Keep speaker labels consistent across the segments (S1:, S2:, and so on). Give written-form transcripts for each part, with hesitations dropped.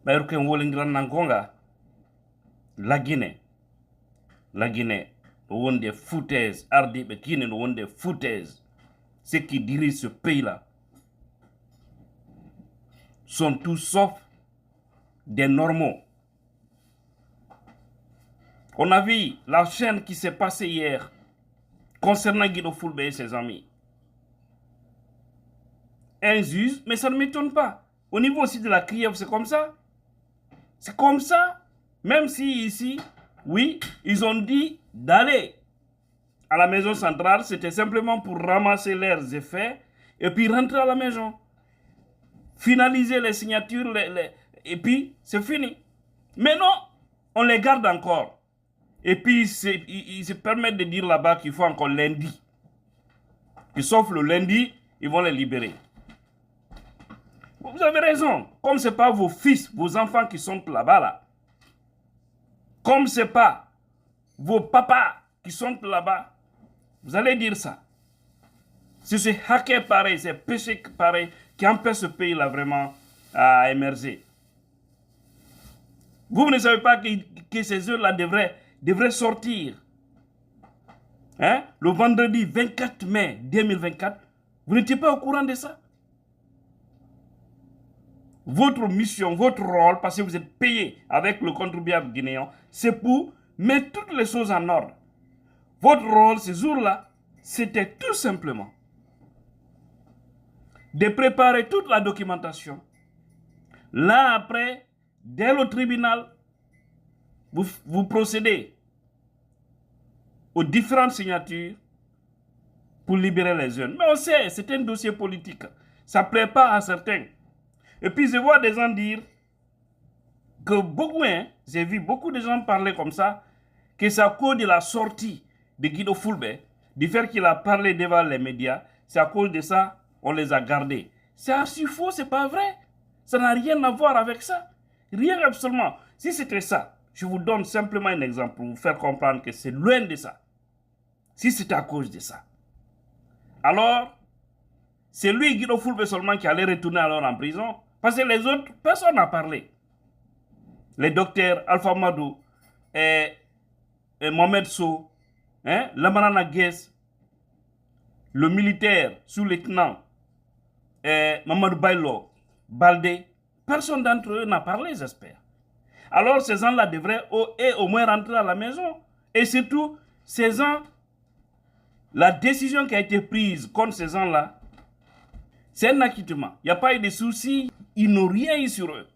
S1: Bayruken Wolingran Nangonga, la Guinée, on des foutaises, Ardi Bekine, on des foutaises. Ceux qui dirigent ce pays-là sont tous sauf des normaux. On a vu la chaîne qui s'est passée hier concernant Guido Fulbe et ses amis. Un juge, mais ça ne m'étonne pas. Au niveau aussi de la Kiev, c'est comme ça. C'est comme ça. Même si ici, oui, ils ont dit d'aller à la maison centrale, c'était simplement pour ramasser leurs effets et puis rentrer à la maison. Finaliser les signatures, et puis c'est fini. Mais non, on les garde encore. Et puis ils se permettent de dire là-bas qu'il faut encore lundi. Et sauf le lundi, ils vont les libérer. Vous avez raison. Comme ce n'est pas vos fils, vos enfants qui sont là-bas, là. Comme ce n'est pas vos papas qui sont là-bas, vous allez dire ça. C'est ce hacker pareil, c'est péché pareil qui empêche ce pays-là vraiment à émerger. Vous ne savez pas que ces heures-là devraient sortir. Hein? Le vendredi 24 mai 2024, vous n'étiez pas au courant de ça? Votre mission, votre rôle, parce que vous êtes payé avec le contribuable guinéen, c'est pour mettre toutes les choses en ordre. Votre rôle, ces jours-là, c'était tout simplement de préparer toute la documentation. Là, après, dès le tribunal, vous procédez aux différentes signatures pour libérer les jeunes. Mais on sait, c'est un dossier politique. Ça ne plaît pas à certains. Et puis, je vois des gens dire que beaucoup, j'ai vu beaucoup de gens parler comme ça, que c'est à cause de la sortie de Guido Fulbe, du fait qu'il a parlé devant les médias, c'est à cause de ça, on les a gardés. C'est archi faux, c'est pas vrai. Ça n'a rien à voir avec ça. Rien absolument. Si c'était ça, je vous donne simplement un exemple pour vous faire comprendre que c'est loin de ça. Si c'était à cause de ça. Alors, c'est lui, Guido Fulbe seulement, qui allait retourner alors en prison. Parce que les autres, personne n'a parlé. Les docteurs Alpha Madou et Mohamed Sow, Lamarana Guess, le militaire sous-lieutenant Mamadou Bailo, Baldé, personne d'entre eux n'a parlé, j'espère. Alors ces gens-là devraient au moins rentrer à la maison. Et surtout, ces gens, la décision qui a été prise contre ces gens-là, c'est un acquittement. Il n'y a pas eu de soucis, ils n'ont rien eu sur eux.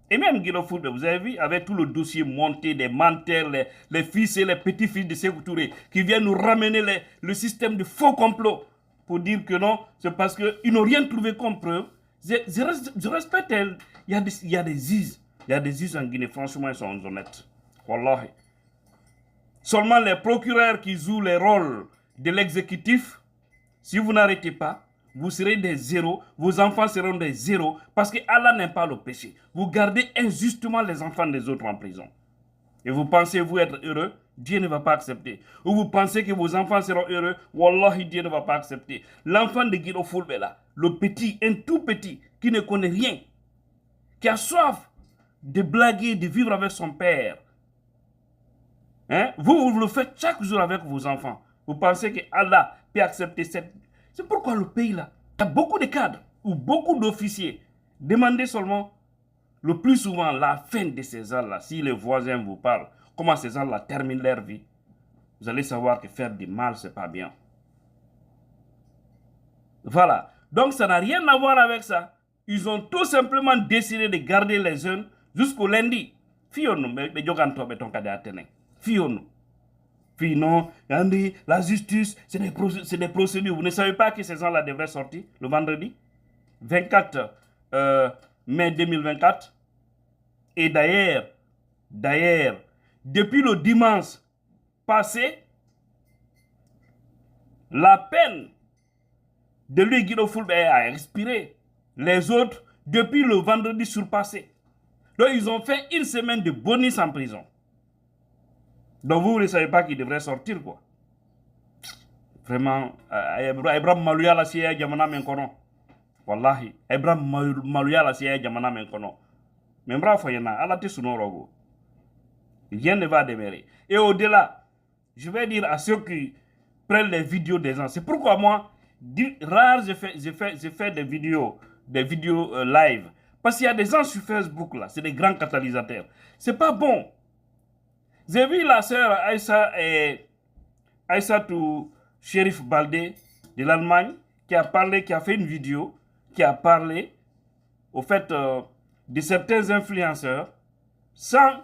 S1: Et même Guido Fulbe, vous avez vu, avec tout le dossier monté des menteurs, les fils et les petits-fils de Sékou Touré, qui viennent nous ramener le système de faux complot pour dire que non, c'est parce qu'ils n'ont rien trouvé comme preuve. Je respecte elle. Il y a des juges. Il y a des juges en Guinée, franchement, ils sont honnêtes. Wallahi. Seulement les procureurs qui jouent les rôles de l'exécutif, si vous n'arrêtez pas, vous serez des zéros, vos enfants seront des zéros, parce que Allah n'aime pas le péché. Vous gardez injustement les enfants des autres en prison. Et vous pensez vous être heureux, Dieu ne va pas accepter. Ou vous pensez que vos enfants seront heureux, Wallahi, Dieu ne va pas accepter. L'enfant de Guido Fulbe là, le petit, un tout petit, qui ne connaît rien, qui a soif de blaguer, de vivre avec son père. Vous le faites chaque jour avec vos enfants. Vous pensez que Allah peut accepter cette... C'est pourquoi le pays là, il y a beaucoup de cadres ou beaucoup d'officiers. Demandez seulement le plus souvent la fin de ces gens-là. Si les voisins vous parlent, comment ces gens-là terminent leur vie, vous allez savoir que faire du mal, c'est pas bien. Voilà. Donc ça n'a rien à voir avec ça. Ils ont tout simplement décidé de garder les jeunes jusqu'au lundi. Fionou, mais Joganto beton kade atene. Fionou. Puis non, la justice, c'est des procédures. Vous ne savez pas que ces gens-là devraient sortir le vendredi 24 mai 2024. Et d'ailleurs, depuis le dimanche passé, la peine de lui, Guido Fulbe, a expiré. Les autres, depuis le vendredi surpassé. Donc, ils ont fait une semaine de bonus en prison. Donc vous ne savez pas qu'il devrait sortir, quoi. Vraiment, Abraham Malouya la siya jamana men kono. Wallahi, Abraham Malouya la siya jamana men kono. Mais bravo, il y en a. À la tête sur nos robots. Rien ne va démarrer. Et au-delà, je vais dire à ceux qui prennent les vidéos des gens, c'est pourquoi moi, rare, je fais des vidéos live. Parce qu'il y a des gens sur Facebook, là, c'est des grands catalysateurs. C'est pas bon. J'ai vu la sœur Aïssatou Sherif Baldé de l'Allemagne qui a parlé, qui a fait une vidéo, qui a parlé au fait de certains influenceurs sans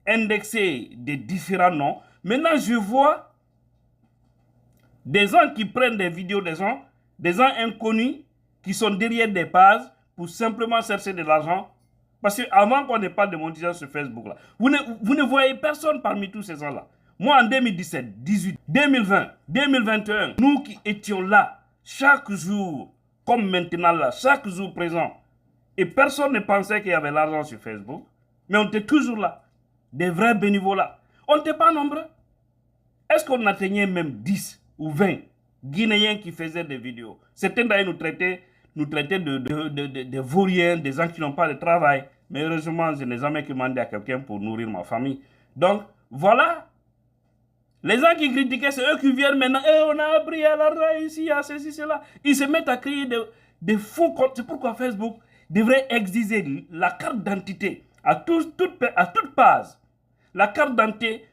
S1: indexer des différents noms. Maintenant, je vois des gens qui prennent des vidéos des gens inconnus qui sont derrière des pages pour simplement chercher de l'argent. Parce qu'avant qu'on n'ait pas de monétisation sur Facebook, là, vous ne voyez personne parmi tous ces gens-là. Moi, en 2017, 18, 2020, 2021, nous qui étions là, chaque jour, comme maintenant là, chaque jour présent, et personne ne pensait qu'il y avait l'argent sur Facebook, mais on était toujours là. Des vrais bénévoles là. On n'était pas nombreux. Est-ce qu'on atteignait même 10 ou 20 Guinéens qui faisaient des vidéos? Certains d'ailleurs nous traitaient de vauriens, des gens qui n'ont pas de travail. Mais heureusement, je n'ai jamais demandé à quelqu'un pour nourrir ma famille. Donc, voilà. Les gens qui critiquaient, c'est eux qui viennent maintenant. On a appris à l'argent ici, à ceci, cela. Ils se mettent à créer des faux comptes. C'est pourquoi Facebook devrait exiger la carte d'identité à toute base. La carte d'identité,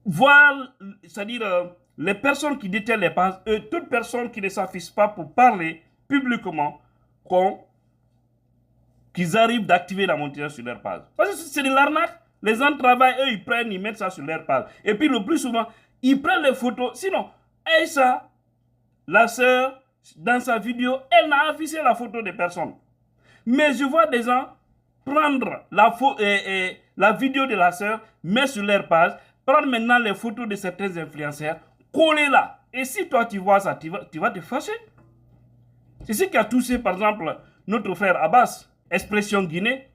S1: voir, c'est-à-dire les personnes qui détiennent les pages, toute personne qui ne s'affiche pas pour parler publiquement, qu'ils arrivent d'activer la monétisation sur leur page. Parce que c'est de l'arnaque. Les gens travaillent, eux, ils prennent, ils mettent ça sur leur page. Et puis le plus souvent, ils prennent les photos. Sinon, Aïssa, la sœur, dans sa vidéo, elle n'a affiché la photo de personne. Mais je vois des gens prendre la vidéo de la sœur, mettre sur leur page, prendre maintenant les photos de certains influenceurs, coller là. Et si toi tu vois ça, tu vas te fâcher. C'est ce qui a touché par exemple notre frère Abbas, Expression Guinée,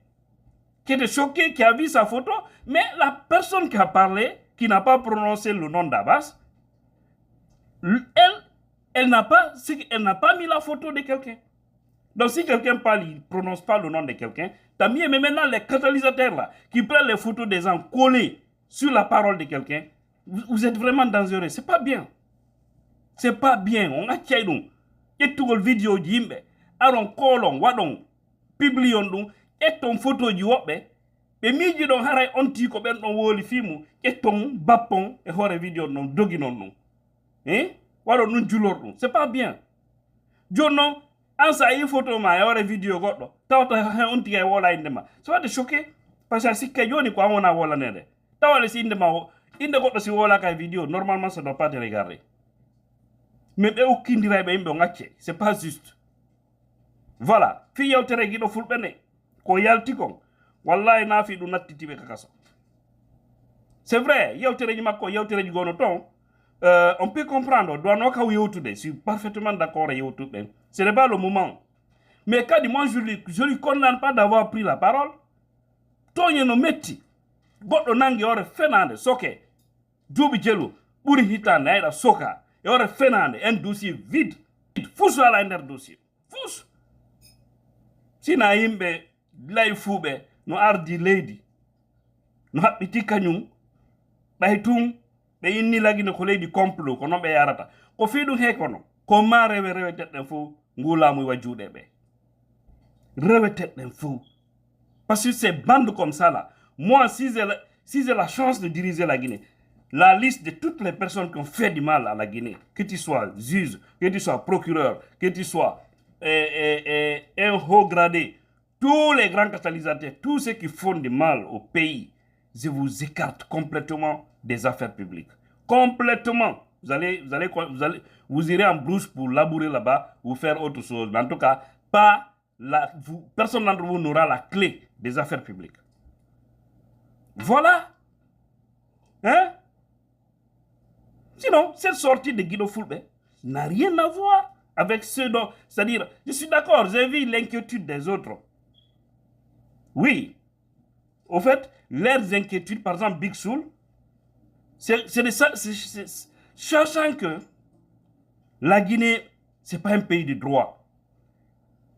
S1: qui était choqué, qui a vu sa photo, mais la personne qui a parlé, qui n'a pas prononcé le nom d'Abbas, elle n'a pas mis la photo de quelqu'un. Donc si quelqu'un parle, il ne prononce pas le nom de quelqu'un, tant mieux. Mais maintenant, les catalysateurs là, qui prennent les photos des gens collées sur la parole de quelqu'un, vous êtes vraiment dangereux. C'est pas bien. C'est pas bien. On a tchaï donc. Et tout le vidéo d'imbe, aron kolon, wadon, publion donc, et ton photo du wopbe, et midi donc haray onti ko ben don woli filmu, et ton bapon, et hore vidéo non, dogi non non. Hein? Wadon nun julor donc. C'est pas bien. Jono, ansa yi photo ma e hore vidéo goddo, tawta onti e wola indema. So wade choqué, parce que si kayoni ko amona wola nede. Tawale si indema inde goddo si wola kay vidéo, normalement ça doit pas te regarder. Mais c'est pas juste. Voilà. Fi yawtere gido fulbene ko yalti kon. Wallahi na fi du natiti be kakaso. C'est vrai, yawtere ji makko yawtere ji gono ton. On peut comprendre, doit no ka yewtude, je suis parfaitement d'accord avec yewtude. Ce n'est pas le moment. Mais quand moi je lui condamne pas d'avoir pris la parole. Tonye no metti. Goddo nangi ore fenande soke. Dubi jelu buri hitande ayda soka. Et on fait un dossier vide. Fous à la dossier. Fous. Si na imbe lay fube no ardi lady. No habiti kanyum. Baytum be inni lagi no ko lady complot ko no be yarata. Ko fidu he kono. Ko ma rewe tedden fou ngula muy wajude be. Rewe tedden fou. Parce que ces bandes comme ça là, moi si j'ai la chance de diriger la Guinée, la liste de toutes les personnes qui ont fait du mal à la Guinée, que tu sois juge, que tu sois procureur, que tu sois un haut gradé, tous les grands catalysateurs, tous ceux qui font du mal au pays, je vous écarte complètement des affaires publiques. Complètement. Vous irez en brousse pour labourer là-bas, ou faire autre chose. Mais en tout cas, personne d'entre vous n'aura la clé des affaires publiques. Voilà. Hein? Sinon, cette sortie de Guido Fulbe n'a rien à voir avec ce dont... C'est-à-dire, je suis d'accord, j'ai vu l'inquiétude des autres. Oui. Au fait, leurs inquiétudes, par exemple, Big Soul, sachant que la Guinée, ce n'est pas un pays de droit.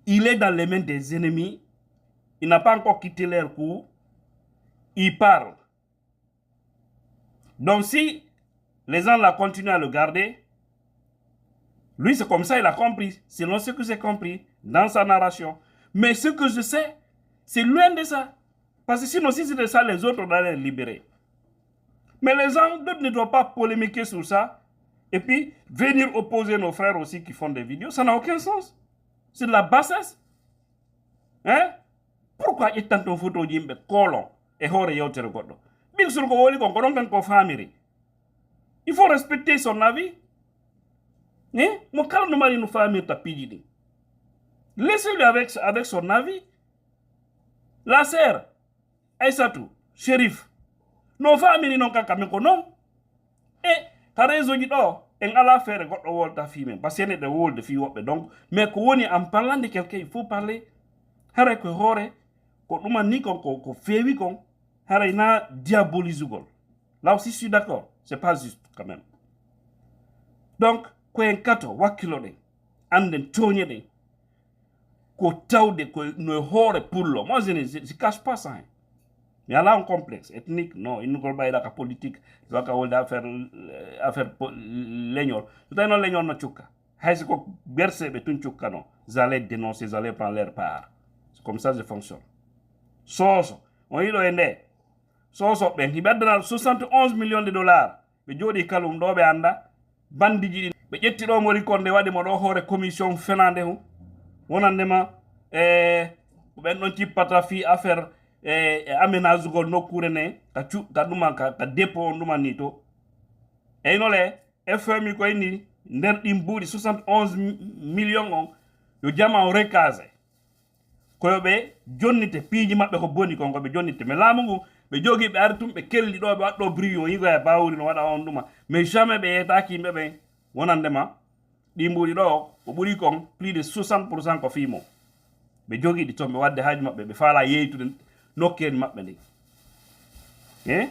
S1: Il est dans les mains des ennemis Il n'a pas encore quitté leur cours. Il parle. Donc si les gens là continuent à le garder, lui c'est comme ça, il a compris. Selon ce que j'ai compris dans sa narration. Mais ce que je sais, c'est loin de ça. Parce que sinon, si c'était ça, les autres, on allait les libérer. Mais les gens ne doivent pas polémiquer sur ça. Et puis, venir opposer nos frères aussi qui font des vidéos, ça n'a aucun sens. C'est de la bassesse. Hein? Pourquoi il tente une photo de colon et hore yotere godo? Bien sûr, il faut respecter son avis. Hein? Mon calme mari nous famille tapidi. Laissez-le avec son avis. La sœur, Aïssatou, Shérif, nos familles n'ont qu'à camer non. Et, t'as raison, en alla faire godo wolta fille, parce qu'il y a des wolds de filles, donc, mais en parlant de quelqu'un, il faut parler. Hare ko hore, ko duma ni ko fewi kon, hare na diabolise gol. Là aussi, je suis d'accord. C'est pas juste, quand même. Donc, ko en kato, wakilo de, anden tonye de, ko taude, ko no hore pullo. Moi, je ne cache pas ça. Hein. Mais là, un complexe ethnique, non, il ne peut pas être politique, il va pas faire l'aignol. Tout à l'heure, l'aignol na tchouka. Haïs ko berse betun tchouka, non. Vous allez dénoncer, vous allez prendre leur part. C'est comme ça que ça fonctionne. Soso, on y est. Soso, ben, il va donner 71 millions de dollars. Mais jodi kalum do be anda, bandi jidi, be jetti do mori konde wadi mo do hore commission fenande hu. Wonandema, ben non ci pata fi affaire aménage gol no kurene ka duma ka dépôt nduma nito e no le FMI ko ni nder dim budi 71 millions on yo jama o recasé ko be jonnite piiji mabbe ko boni ko be jonnite mais laamu ngu be jogi be artum be kelli do be waddo brio yigo e bawuri no wada on duma mais jamais be etaki be wonandema dimbudi do ko buri kon plus de 60% ko fimo be jogi di tombe wadde haaji mabbe be faala yeytude nokken mabbe ndi hein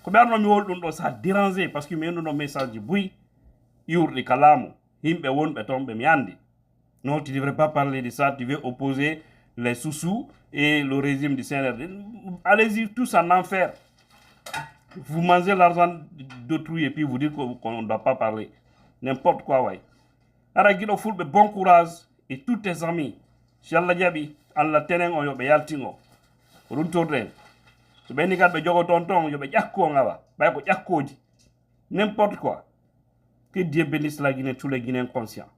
S1: ko berno mi wol dum do ça déranger parce que mi no message di buy yurdi kalamu himbe wonbe tombe mi andi non tu devrais pas parler de ça tu veux opposer les sous-sous et le régime du CNRD allez-y tous en enfer vous mangez l'argent d'autrui et puis vous dites qu'on ne doit pas parler n'importe quoi ouais ara gido fulbe bon courage et tous tes amis si Allah jabi Allah tenen o yobe yaltingo runtorde so beni kat be jogo tonton yobe jakko ngawa bay ko jakkoji n'importe quoi que Dieu bénisse la Guinée tous les Guinéens conscients